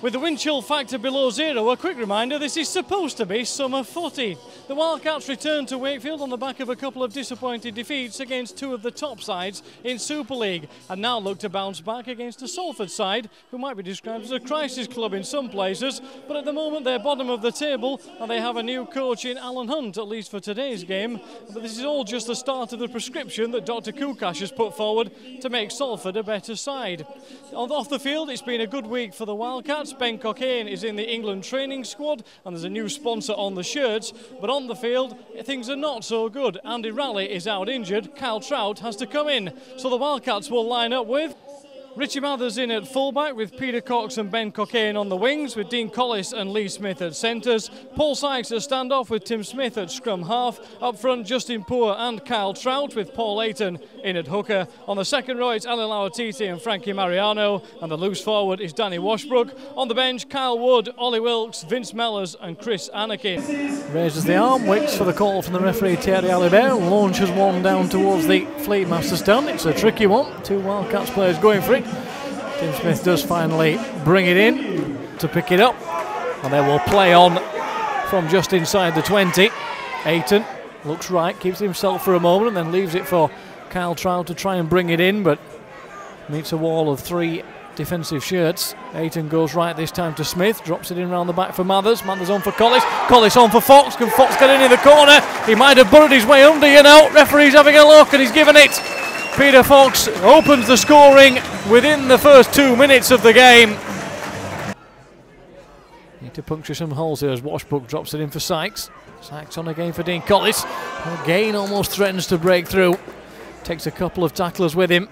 With the wind chill factor below zero, a quick reminder, this is supposed to be summer footy. The Wildcats return to Wakefield on the back of a couple of disappointing defeats against two of the top sides in Super League, and now look to bounce back against a Salford side who might be described as a crisis club in some places, but at the moment they're bottom of the table and they have a new coach in Alan Hunt, at least for today's game. But this is all just the start of the prescription that Dr. Kukash has put forward to make Salford a better side. Off the field, it's been a good week for the Wildcats. Ben Cockayne is in the England training squad and there's a new sponsor on the shirts, but on the field things are not so good. Andy Raleigh is out injured, Kyle Trout has to come in, so the Wildcats will line up with Richie Mathers in at fullback with Peter Cox and Ben Cockayne on the wings, with Dean Collis and Lee Smith at centres. Paul Sykes at standoff with Tim Smith at scrum half. Up front, Justin Poor and Kyle Trout with Paul Ayton in at hooker. On the second row, it's Alan Lauatiti and Frankie Mariano, and the loose forward is Danny Washbrook. On the bench, Kyle Wood, Ollie Wilkes, Vince Mellors and Chris Anakin. Raises the arm, waits for the call from the referee Thierry Alibert, launches one down towards the Fleet Master stand. It's a tricky one, two Wildcats players going for it. Tim Smith does finally bring it in to pick it up, and they will play on from just inside the 20. Ayton looks right, keeps it himself for a moment and then leaves it for Kyle Trout to try and bring it in, but meets a wall of three defensive shirts. Ayton goes right this time to Smith, drops it in around the back for Mathers. Mathers on for Collis, Collis on for Fox. Can Fox get in the corner? He might have burrowed his way under, you know. Referee's having a look and he's given it. Peter Fox opens the scoring within the first 2 minutes of the game. Need to puncture some holes here as Washbrook drops it in for Sykes. Sykes on again for Dean Collis. Again almost threatens to break through. Takes a couple of tacklers with him.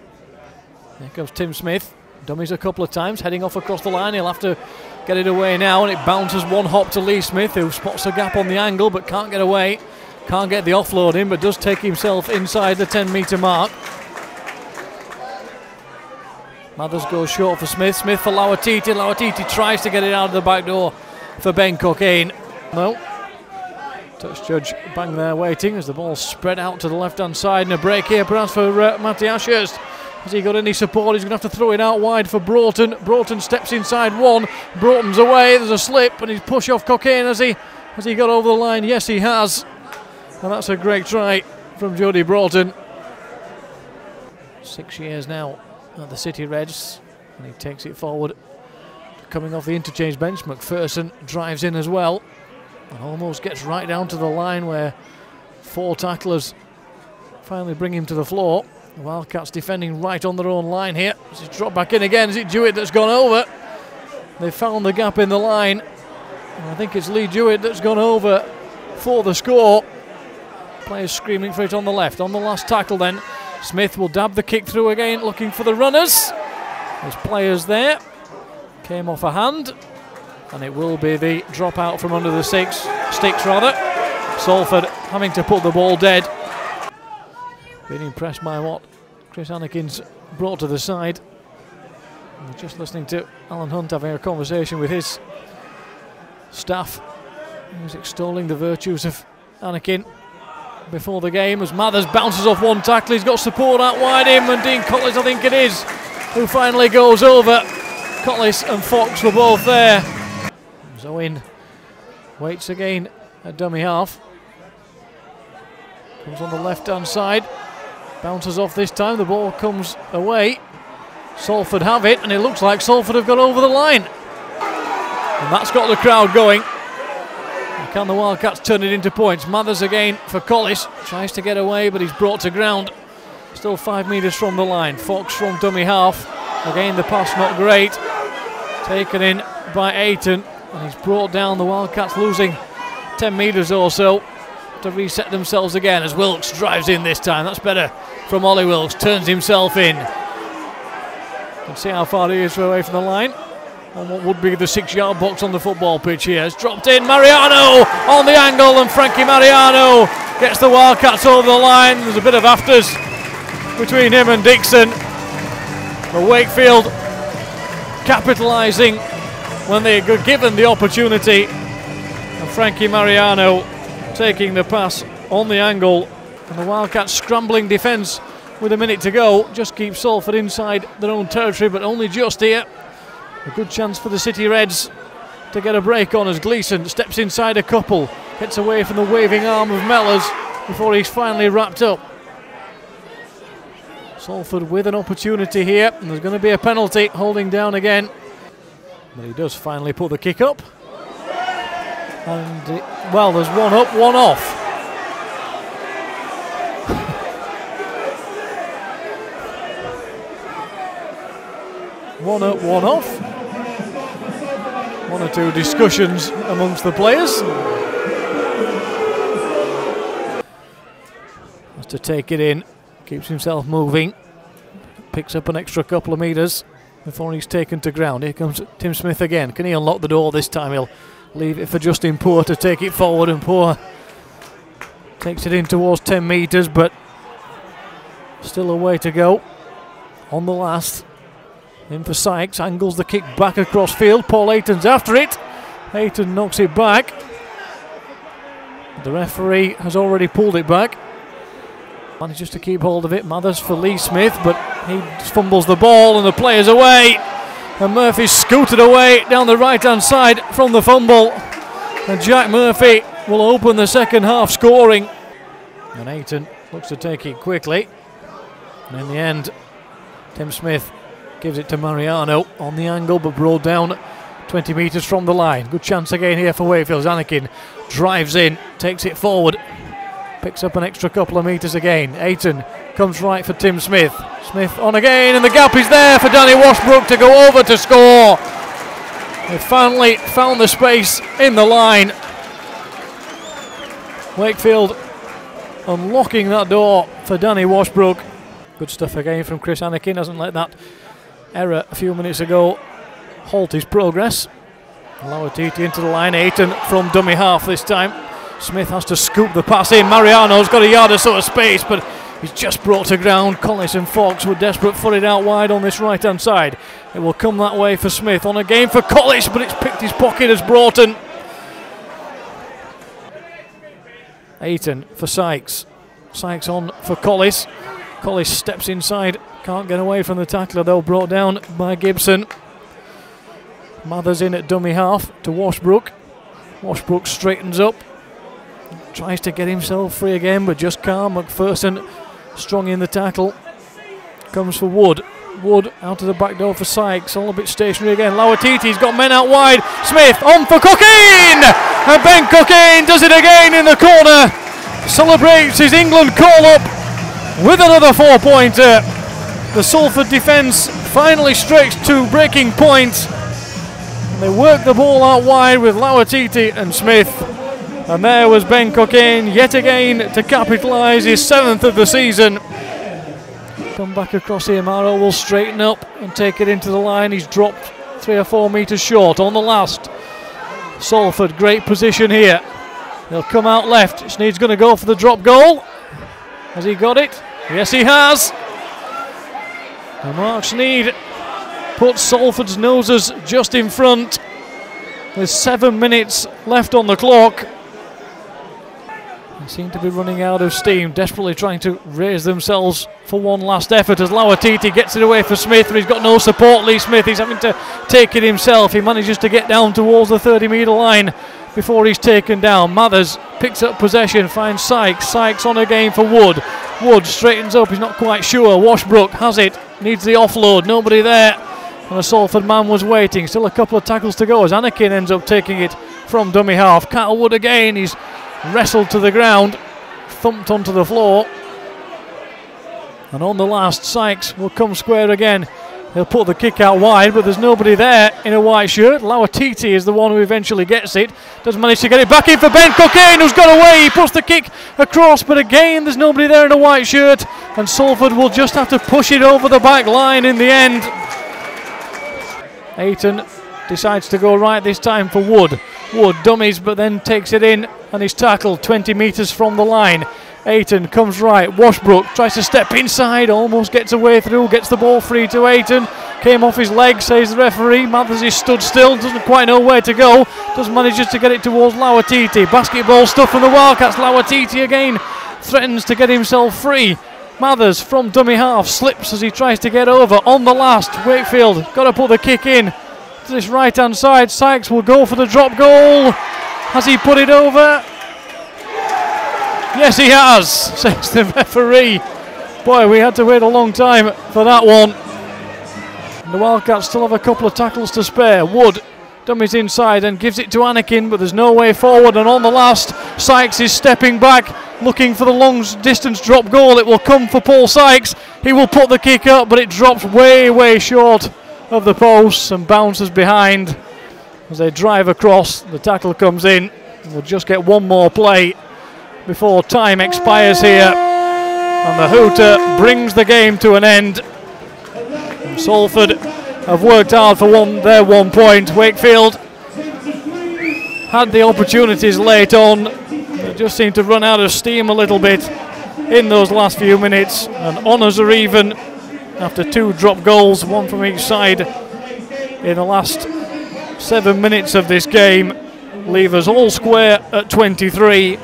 Here comes Tim Smith. Dummies a couple of times, heading off across the line. He'll have to get it away now, and it bounces one hop to Lee Smith, who spots a gap on the angle but can't get away. Can't get the offload in, but does take himself inside the 10-metre mark. Mathers goes short for Smith. Smith for Lauatiti. Lauatiti tries to get it out of the back door for Ben Cockayne. No. Touch judge bang there waiting as the ball spread out to the left-hand side, and a break here perhaps for Matty Ashurst. Has he got any support? He's going to have to throw it out wide for Broughton. Broughton steps inside one. Broughton's away. There's a slip and he's pushed off Cockayne. Has he got over the line? Yes, he has. And that's a great try from Jody Broughton. 6 years now at the City Reds, and he takes it forward. Coming off the interchange bench, McPherson drives in as well and almost gets right down to the line where four tacklers finally bring him to the floor. The Wildcats defending right on their own line here. As it's dropped back in again, is it Jewett that's gone over? They found the gap in the line, and I think it's Lee Jewett that's gone over for the score. Players screaming for it on the left. On the last tackle then, Smith will dab the kick through again, looking for the runners. There's players there. Came off a hand, and it will be the drop out from under the sticks. Salford having to put the ball dead. Being impressed by what Chris Anakin's brought to the side. And just listening to Alan Hunt having a conversation with his staff. He was extolling the virtues of Anakin before the game as Mathers bounces off one tackle. He's got support out wide him, and Dean Collis, I think it is, who finally goes over. Collis and Fox were both there. Zoin waits again at dummy half. Comes on the left-hand side. Bounces off this time. The ball comes away. Salford have it, and it looks like Salford have got over the line. And that's got the crowd going. Can the Wildcats turn it into points? Mathers again for Collis. Tries to get away, but he's brought to ground. Still 5 metres from the line. Fox from dummy half. Again, the pass not great. Taken in by Ayton, and he's brought down. The Wildcats losing 10 metres or so to reset themselves again as Wilkes drives in this time. That's better from Ollie Wilkes. Turns himself in. You can see how far he is away from the line. On what would be the 6-yard box on the football pitch here. It's dropped in. Mariano on the angle, and Frankie Mariano gets the Wildcats over the line. There's a bit of afters between him and Dixon. But Wakefield capitalising when they were given the opportunity. And Frankie Mariano taking the pass on the angle. And the Wildcats scrambling defence with a minute to go. Just keep Salford inside their own territory, but only just here. A good chance for the City Reds to get a break on as Gleeson steps inside a couple, gets away from the waving arm of Mellors before he's finally wrapped up. Salford with an opportunity here, and there's going to be a penalty, holding down again. But he does finally put the kick up. And, well, there's one up, one off. One up, one off. One or two discussions amongst the players. Has to take it in. Keeps himself moving, picks up an extra couple of metres before he's taken to ground. Here comes Tim Smith again. Can he unlock the door this time? He'll leave it for Justin Poor to take it forward, and Poor takes it in towards 10 metres, but still a way to go. On the last, in for Sykes, angles the kick back across field. Paul Ayton's after it. Ayton knocks it back. The referee has already pulled it back. Manages to keep hold of it. Mathers for Lee Smith, but he fumbles the ball and the player's away. And Murphy's scooted away down the right-hand side from the fumble. And Jack Murphy will open the second half scoring. And Ayton looks to take it quickly. And in the end, Tim Smith gives it to Mariano on the angle, but brought down 20 metres from the line. Good chance again here for Wakefield. Anakin drives in, takes it forward. Picks up an extra couple of metres again. Ayton comes right for Tim Smith. Smith on again, and the gap is there for Danny Washbrook to go over to score. They finally found the space in the line. Wakefield unlocking that door for Danny Washbrook. Good stuff again from Chris Anakin. Hasn't let that error a few minutes ago halt his progress. Lauatiti into the line. Ayton from dummy half this time. Smith has to scoop the pass in. Mariano's got a yard or so of space, but he's just brought to ground. Collis and Fox were desperate for it out wide on this right-hand side. It will come that way for Smith. On again for Collis, but it's picked his pocket as Broughton. Ayton for Sykes. Sykes on for Collis. Collis steps inside. Can't get away from the tackler, though, brought down by Gibson. Mathers in at dummy half to Washbrook. Washbrook straightens up. Tries to get himself free again, but just can't. McPherson strong in the tackle. Comes for Wood. Wood out of the back door for Sykes. All a bit stationary again. Lauatiti's got men out wide. Smith on for Cookine! And Ben Cookine does it again in the corner. Celebrates his England call-up with another 4-pointer. The Salford defence finally stretched to breaking point. They work the ball out wide with Lauatiti and Smith. And there was Ben Cookine yet again to capitalise his 7th of the season. Come back across here. Maro will straighten up and take it into the line. He's dropped 3 or 4 metres short on the last. Salford, great position here. He'll come out left. Sneed's going to go for the drop goal. Has he got it? Yes, he has. And Mark Sneed puts Salford's noses just in front with 7 minutes left on the clock. They seem to be running out of steam, desperately trying to raise themselves for one last effort as Lauatiti gets it away for Smith, but he's got no support. Lee Smith, he's having to take it himself. He manages to get down towards the 30-metre line before he's taken down. Mathers picks up possession, finds Sykes. Sykes on again for Wood. Wood straightens up, he's not quite sure. Washbrook has it, needs the offload, nobody there. And a Salford man was waiting. Still a couple of tackles to go as Anakin ends up taking it from dummy half. Cattlewood again, he's wrestled to the ground, thumped onto the floor. And on the last, Sykes will come square again. He'll put the kick out wide, but there's nobody there in a white shirt. Lauatiti is the one who eventually gets it. Doesn't manage to get it back in for Ben Cookine, who's got away. He puts the kick across, but again, there's nobody there in a white shirt. And Salford will just have to push it over the back line in the end. Ayton decides to go right this time for Wood. Wood dummies, but then takes it in and is tackled 20 metres from the line. Ayton comes right. Washbrook tries to step inside, almost gets away through, gets the ball free to Ayton. Came off his leg, says the referee. Mathers is stood still, doesn't quite know where to go. Just manages to get it towards Lauatiti. Basketball stuff from the Wildcats. Lauatiti again threatens to get himself free. Mathers from dummy half slips as he tries to get over. On the last, Wakefield got to put the kick in. to this right hand side. Sykes will go for the drop goal. Has he put it over? Yes, he has, says the referee. Boy, we had to wait a long time for that one. The Wildcats still have a couple of tackles to spare. Wood dummies inside and gives it to Anakin, but there's no way forward. And on the last, Sykes is stepping back, looking for the long distance drop goal. It will come for Paul Sykes. He will put the kick up, but it drops way short of the posts and bounces behind. As they drive across, the tackle comes in. We'll just get one more play before time expires here. And the hooter brings the game to an end. And Salford have worked hard for their 1 point. Wakefield had the opportunities late on. They just seemed to run out of steam a little bit in those last few minutes. And honours are even after 2 drop goals, 1 from each side in the last 7 minutes of this game. Leave us all square at 23.